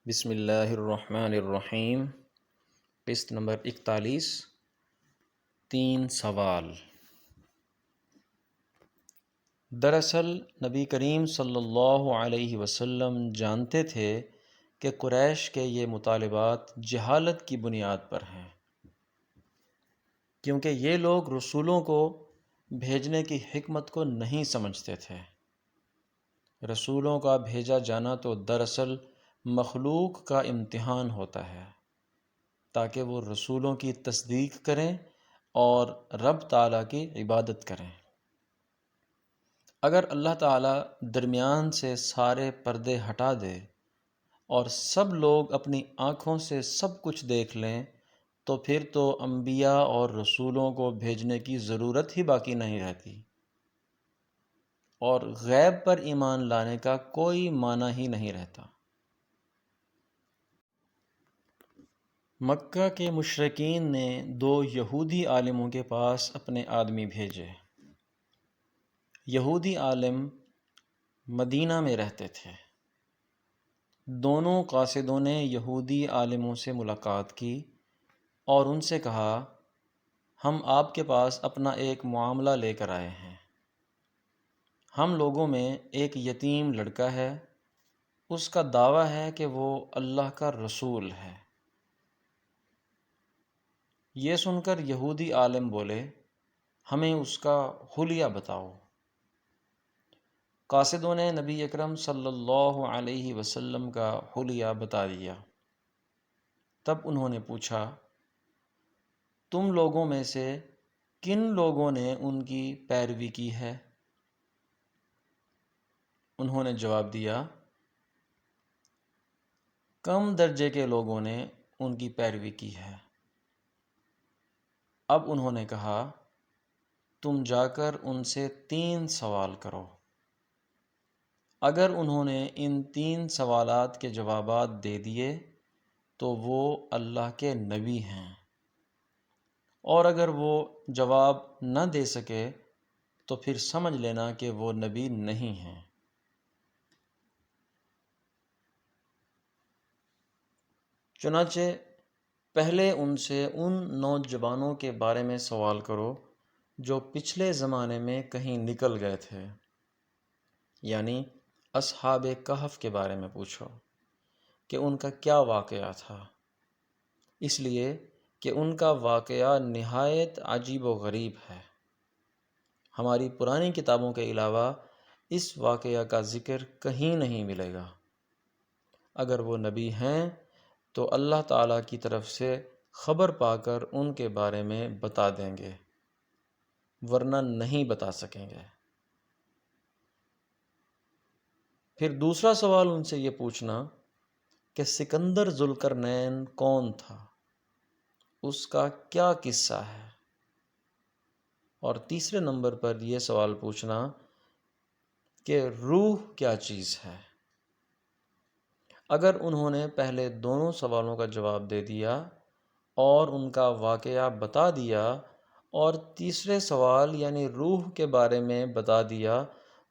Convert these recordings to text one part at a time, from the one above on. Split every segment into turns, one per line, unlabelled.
بسم اللہ الرحمن الرحیم۔ قسط نمبر 41، 3 سوال۔ دراصل نبی کریم صلی اللہ علیہ وسلم جانتے تھے کہ قریش کے یہ مطالبات جہالت کی بنیاد پر ہیں، کیونکہ یہ لوگ رسولوں کو بھیجنے کی حکمت کو نہیں سمجھتے تھے۔ رسولوں کا بھیجا جانا تو دراصل مخلوق کا امتحان ہوتا ہے، تاکہ وہ رسولوں کی تصدیق کریں اور رب تعالیٰ کی عبادت کریں۔ اگر اللہ تعالیٰ درمیان سے سارے پردے ہٹا دے اور سب لوگ اپنی آنکھوں سے سب کچھ دیکھ لیں تو پھر تو انبیاء اور رسولوں کو بھیجنے کی ضرورت ہی باقی نہیں رہتی، اور غیب پر ایمان لانے کا کوئی معنی ہی نہیں رہتا۔ مکہ کے مشرکین نے 2 یہودی عالموں کے پاس اپنے آدمی بھیجے۔ یہودی عالم مدینہ میں رہتے تھے۔ دونوں قاصدوں نے یہودی عالموں سے ملاقات کی اور ان سے کہا، ہم آپ کے پاس اپنا ایک معاملہ لے کر آئے ہیں۔ ہم لوگوں میں ایک یتیم لڑکا ہے، اس کا دعویٰ ہے کہ وہ اللہ کا رسول ہے۔ یہ سن کر یہودی عالم بولے، ہمیں اس کا حلیہ بتاؤ۔ قاصدوں نے نبی اکرم صلی اللہ علیہ وسلم کا حلیہ بتا دیا۔ تب انہوں نے پوچھا، تم لوگوں میں سے کن لوگوں نے ان کی پیروی کی ہے؟ انہوں نے جواب دیا، کم درجے کے لوگوں نے ان کی پیروی کی ہے۔ اب انہوں نے کہا، تم جا کر ان سے 3 سوال کرو۔ اگر انہوں نے ان 3 سوالات کے جوابات دے دیے تو وہ اللہ کے نبی ہیں، اور اگر وہ جواب نہ دے سکے تو پھر سمجھ لینا کہ وہ نبی نہیں ہیں۔ چنانچہ پہلے ان سے ان نوجوانوں کے بارے میں سوال کرو جو پچھلے زمانے میں کہیں نکل گئے تھے، یعنی اصحاب کہف کے بارے میں پوچھو کہ ان کا کیا واقعہ تھا، اس لیے کہ ان کا واقعہ نہایت عجیب و غریب ہے۔ ہماری پرانی کتابوں کے علاوہ اس واقعہ کا ذکر کہیں نہیں ملے گا۔ اگر وہ نبی ہیں تو اللہ تعالیٰ کی طرف سے خبر پا کر ان کے بارے میں بتا دیں گے، ورنہ نہیں بتا سکیں گے۔ پھر دوسرا سوال ان سے یہ پوچھنا کہ سکندر ذوالقرنین کون تھا، اس کا کیا قصہ ہے؟ اور تیسرے نمبر پر یہ سوال پوچھنا کہ روح کیا چیز ہے؟ اگر انہوں نے پہلے دونوں سوالوں کا جواب دے دیا اور ان کا واقعہ بتا دیا اور تیسرے سوال یعنی روح کے بارے میں بتا دیا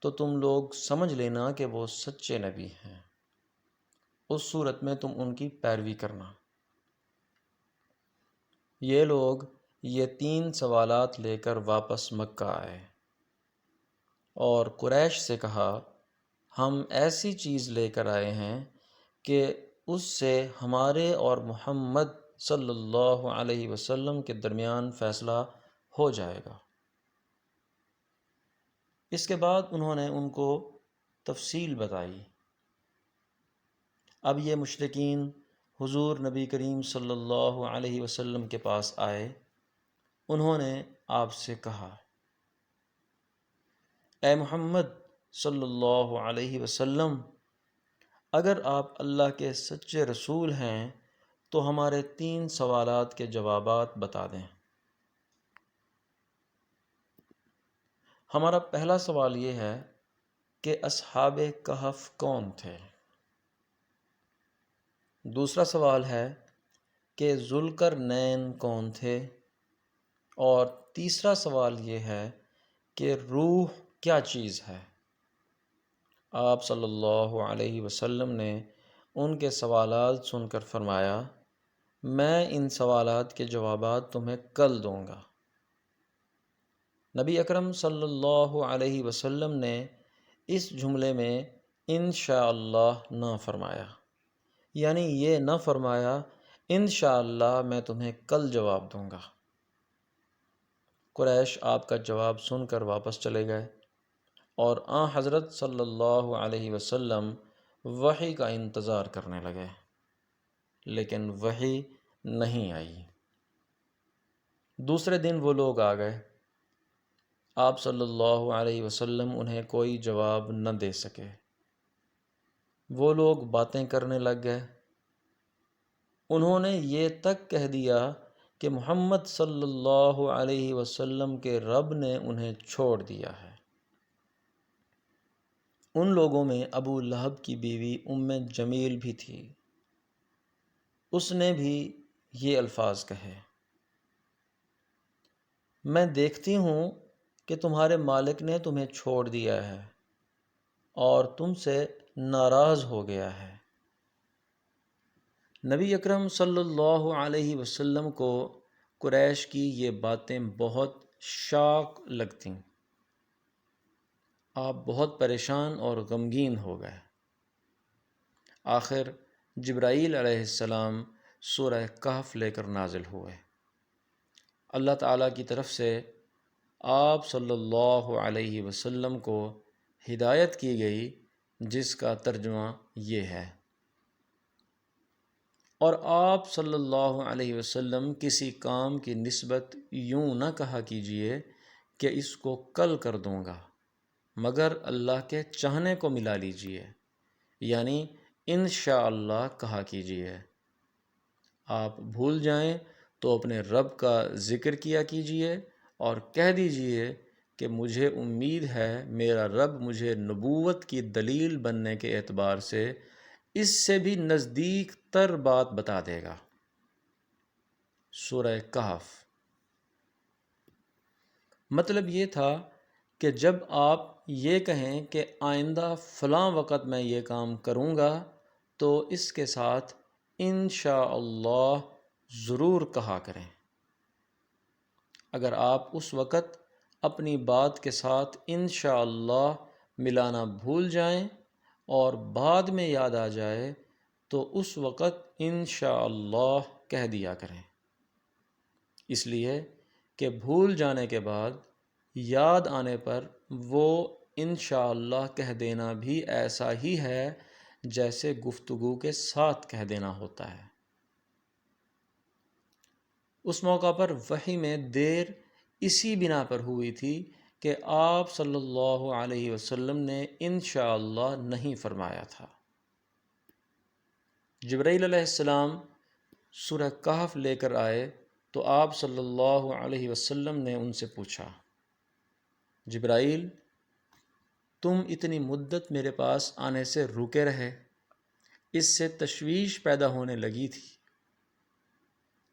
تو تم لوگ سمجھ لینا کہ وہ سچے نبی ہیں۔ اس صورت میں تم ان کی پیروی کرنا۔ یہ لوگ یہ 3 سوالات لے کر واپس مکہ آئے اور قریش سے کہا، ہم ایسی چیز لے کر آئے ہیں کہ اس سے ہمارے اور محمد صلی اللہ علیہ وسلم کے درمیان فیصلہ ہو جائے گا۔ اس کے بعد انہوں نے ان کو تفصیل بتائی۔ اب یہ مشرکین حضور نبی کریم صلی اللہ علیہ وسلم کے پاس آئے۔ انہوں نے آپ سے کہا، اے محمد صلی اللہ علیہ وسلم، اگر آپ اللہ کے سچے رسول ہیں تو ہمارے 3 سوالات کے جوابات بتا دیں۔ ہمارا پہلا سوال یہ ہے کہ اصحاب کہف کون تھے؟ دوسرا سوال ہے کہ ذوالقرنین کون تھے؟ اور تیسرا سوال یہ ہے کہ روح کیا چیز ہے؟ آپ صلی اللہ علیہ وسلم نے ان کے سوالات سن کر فرمایا، میں ان سوالات کے جوابات تمہیں کل دوں گا۔ نبی اکرم صلی اللہ علیہ وسلم نے اس جملے میں انشاءاللہ نہ فرمایا، یعنی یہ نہ فرمایا انشاءاللہ میں تمہیں کل جواب دوں گا۔ قریش آپ کا جواب سن کر واپس چلے گئے اور حضرت صلی اللہ علیہ وسلم وحی کا انتظار کرنے لگے، لیکن وحی نہیں آئی۔ دوسرے دن وہ لوگ آ گئے، آپ صلی اللہ علیہ وسلم انہیں کوئی جواب نہ دے سکے۔ وہ لوگ باتیں کرنے لگ گئے، انہوں نے یہ تک کہہ دیا کہ محمد صلی اللہ علیہ وسلم کے رب نے انہیں چھوڑ دیا ہے۔ ان لوگوں میں ابو لہب کی بیوی جمیل بھی تھی، اس نے بھی یہ الفاظ کہے، میں دیکھتی ہوں کہ تمہارے مالک نے تمہیں چھوڑ دیا ہے اور تم سے ناراض ہو گیا ہے۔ نبی اکرم صلی اللہ علیہ وسلم کو قریش کی یہ باتیں بہت شاق لگتیں۔ آپ بہت پریشان اور غمگین ہو گئے۔ آخر جبرائیل علیہ السلام سورہ کہف لے کر نازل ہوئے۔ اللہ تعالیٰ کی طرف سے آپ صلی اللہ علیہ وسلم کو ہدایت کی گئی، جس کا ترجمہ یہ ہے، اور آپ صلی اللہ علیہ وسلم کسی کام کی نسبت یوں نہ کہا کیجئے کہ اس کو کل کر دوں گا، مگر اللہ کے چاہنے کو ملا لیجئے، یعنی انشاءاللہ کہا کیجئے۔ آپ بھول جائیں تو اپنے رب کا ذکر کیا کیجئے اور کہہ دیجئے کہ مجھے امید ہے میرا رب مجھے نبوت کی دلیل بننے کے اعتبار سے اس سے بھی نزدیک تر بات بتا دے گا۔ سورہ کہف۔ مطلب یہ تھا کہ جب آپ یہ کہیں کہ آئندہ فلاں وقت میں یہ کام کروں گا تو اس کے ساتھ انشاءاللہ ضرور کہا کریں۔ اگر آپ اس وقت اپنی بات کے ساتھ انشاءاللہ ملانا بھول جائیں اور بعد میں یاد آ جائے تو اس وقت انشاءاللہ کہہ دیا کریں، اس لیے کہ بھول جانے کے بعد یاد آنے پر وہ انشاءاللہ کہہ دینا بھی ایسا ہی ہے جیسے گفتگو کے ساتھ کہہ دینا ہوتا ہے۔ اس موقع پر وحی میں دیر اسی بنا پر ہوئی تھی کہ آپ صلی اللہ علیہ وسلم نے انشاءاللہ نہیں فرمایا تھا۔ جبرائیل علیہ السلام سورہ کہف لے کر آئے تو آپ صلی اللہ علیہ وسلم نے ان سے پوچھا، جبرائیل، تم اتنی مدت میرے پاس آنے سے رکے رہے، اس سے تشویش پیدا ہونے لگی تھی۔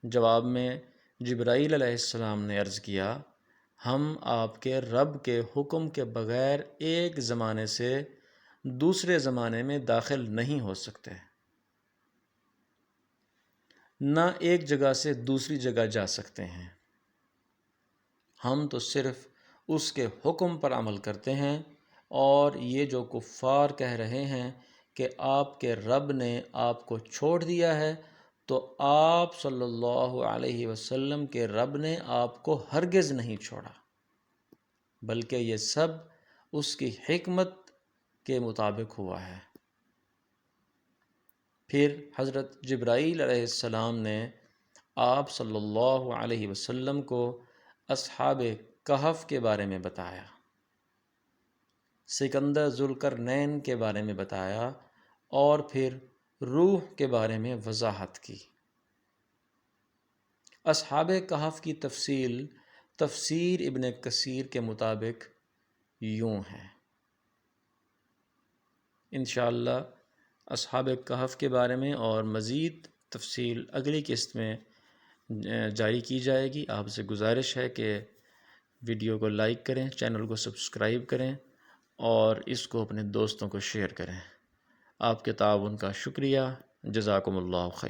جواب میں جبرائیل علیہ السلام نے عرض کیا، ہم آپ کے رب کے حکم کے بغیر ایک زمانے سے دوسرے زمانے میں داخل نہیں ہو سکتے، نہ ایک جگہ سے دوسری جگہ جا سکتے ہیں۔ ہم تو صرف اس کے حکم پر عمل کرتے ہیں، اور یہ جو کفار کہہ رہے ہیں کہ آپ کے رب نے آپ کو چھوڑ دیا ہے، تو آپ صلی اللہ علیہ وسلم کے رب نے آپ کو ہرگز نہیں چھوڑا، بلکہ یہ سب اس کی حکمت کے مطابق ہوا ہے۔ پھر حضرت جبرائیل علیہ السلام نے آپ صلی اللہ علیہ وسلم کو اصحاب کہف کے بارے میں بتایا، سکندر ذوالقرنین کے بارے میں بتایا، اور پھر روح کے بارے میں وضاحت کی۔ اصحاب کہف کی تفصیل تفسیر ابن کثیر کے مطابق یوں ہے۔ انشاءاللہ اصحاب کہف کے بارے میں اور مزید تفصیل اگلی قسط میں جاری کی جائے گی۔ آپ سے گزارش ہے کہ ویڈیو کو لائک کریں، چینل کو سبسکرائب کریں اور اس کو اپنے دوستوں کو شیئر کریں۔ آپ کے تعاون کا شکریہ۔ جزاکم اللہ خیر۔